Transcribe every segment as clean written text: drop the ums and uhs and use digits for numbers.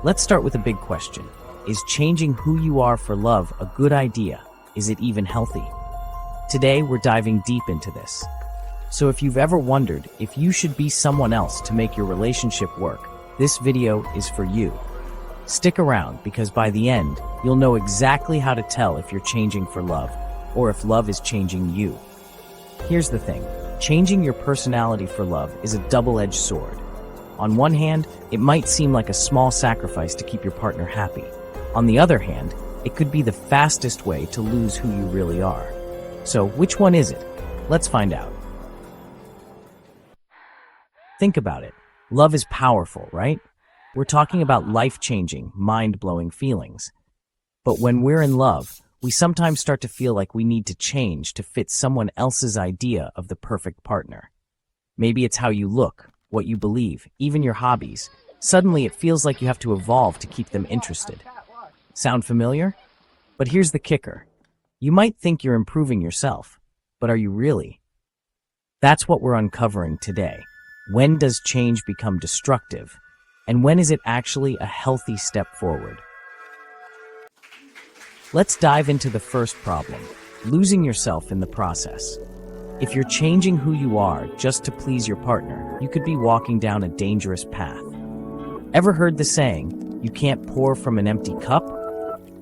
Let's start with a big question. Is changing who you are for love a good idea? Is it even healthy? Today, we're diving deep into this. So if you've ever wondered if you should be someone else to make your relationship work, this video is for you. Stick around because by the end, you'll know exactly how to tell if you're changing for love or if love is changing you. Here's the thing. Changing your personality for love is a double-edged sword. On one hand, it might seem like a small sacrifice to keep your partner happy. On the other hand, it could be the fastest way to lose who you really are. So, which one is it? Let's find out. Think about it. Love is powerful, right? We're talking about life-changing, mind-blowing feelings. But when we're in love, we sometimes start to feel like we need to change to fit someone else's idea of the perfect partner. Maybe it's how you look, what you believe, even your hobbies. Suddenly it feels like you have to evolve to keep them interested. Sound familiar? But here's the kicker. You might think you're improving yourself, but are you really? That's what we're uncovering today. When does change become destructive? And when is it actually a healthy step forward? Let's dive into the first problem, losing yourself in the process. If you're changing who you are just to please your partner, you could be walking down a dangerous path. Ever heard the saying, you can't pour from an empty cup?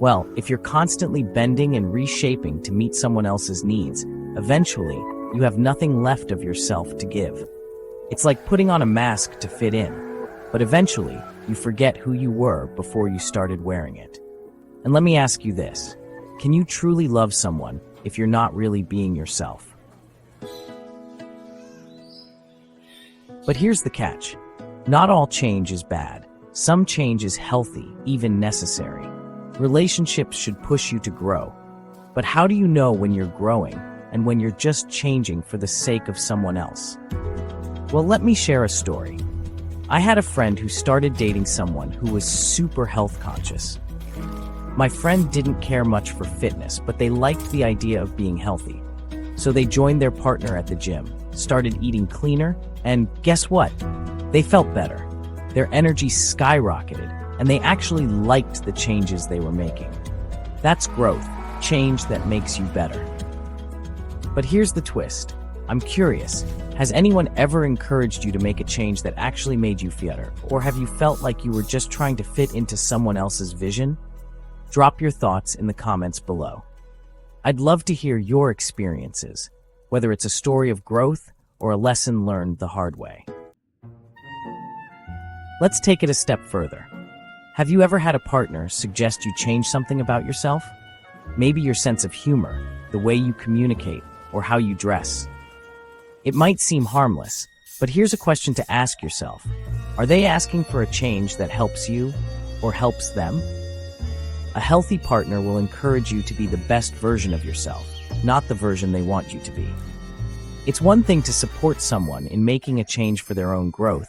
Well, if you're constantly bending and reshaping to meet someone else's needs, eventually, you have nothing left of yourself to give. It's like putting on a mask to fit in, but eventually, you forget who you were before you started wearing it. And let me ask you this, can you truly love someone if you're not really being yourself? But here's the catch. Not all change is bad. Some change is healthy, even necessary. Relationships should push you to grow. But how do you know when you're growing and when you're just changing for the sake of someone else? Well, let me share a story. I had a friend who started dating someone who was super health conscious. My friend didn't care much for fitness, but they liked the idea of being healthy. So they joined their partner at the gym, started eating cleaner, and guess what? They felt better. Their energy skyrocketed, and they actually liked the changes they were making. That's growth, change that makes you better. But here's the twist. I'm curious, has anyone ever encouraged you to make a change that actually made you feel better? Or have you felt like you were just trying to fit into someone else's vision? Drop your thoughts in the comments below. I'd love to hear your experiences, whether it's a story of growth or a lesson learned the hard way. Let's take it a step further. Have you ever had a partner suggest you change something about yourself? Maybe your sense of humor, the way you communicate, or how you dress. It might seem harmless, but here's a question to ask yourself. Are they asking for a change that helps you or helps them? A healthy partner will encourage you to be the best version of yourself, not the version they want you to be. It's one thing to support someone in making a change for their own growth,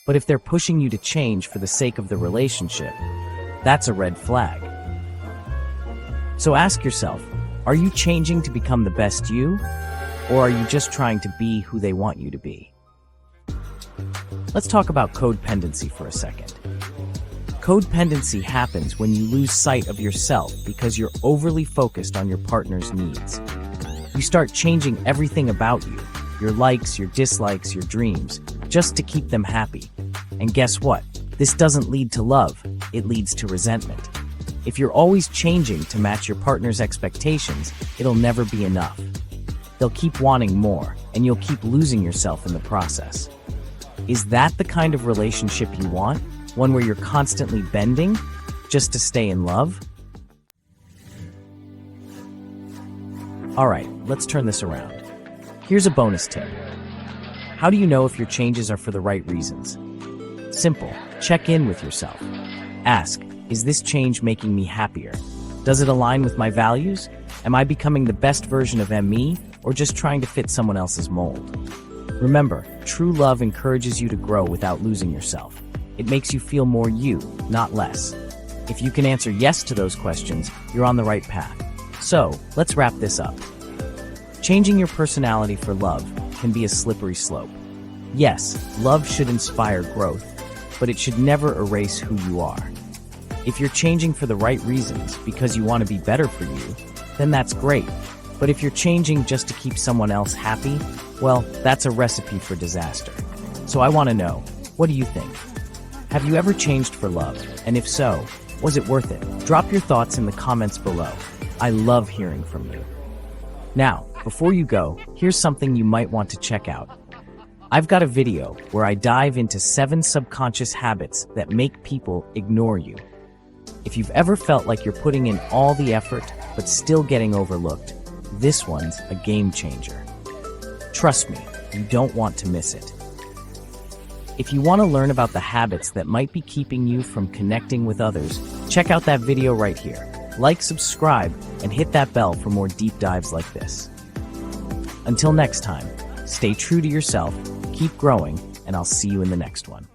but if they're pushing you to change for the sake of the relationship, that's a red flag. So ask yourself, are you changing to become the best you, or are you just trying to be who they want you to be? Let's talk about codependency for a second. Codependency happens when you lose sight of yourself because you're overly focused on your partner's needs. You start changing everything about you, your likes, your dislikes, your dreams, just to keep them happy. And guess what? This doesn't lead to love, it leads to resentment. If you're always changing to match your partner's expectations, it'll never be enough. They'll keep wanting more, and you'll keep losing yourself in the process. Is that the kind of relationship you want? One where you're constantly bending just to stay in love? All right, let's turn this around. Here's a bonus tip. How do you know if your changes are for the right reasons? Simple. Check in with yourself. Ask, is this change making me happier? Does it align with my values? Am I becoming the best version of me, or just trying to fit someone else's mold? Remember, true love encourages you to grow without losing yourself. It makes you feel more you, not less. If you can answer yes to those questions, you're on the right path. So, let's wrap this up. Changing your personality for love can be a slippery slope. Yes, love should inspire growth, but it should never erase who you are. If you're changing for the right reasons, because you want to be better for you, then that's great. But if you're changing just to keep someone else happy, well, that's a recipe for disaster. So I want to know, what do you think? Have you ever changed for love? And if so, was it worth it? Drop your thoughts in the comments below. I love hearing from you. Now, before you go, here's something you might want to check out. I've got a video where I dive into 7 subconscious habits that make people ignore you. If you've ever felt like you're putting in all the effort but still getting overlooked, this one's a game changer. Trust me, you don't want to miss it. If you want to learn about the habits that might be keeping you from connecting with others, check out that video right here. Like, subscribe, and hit that bell for more deep dives like this. Until next time, stay true to yourself, keep growing, and I'll see you in the next one.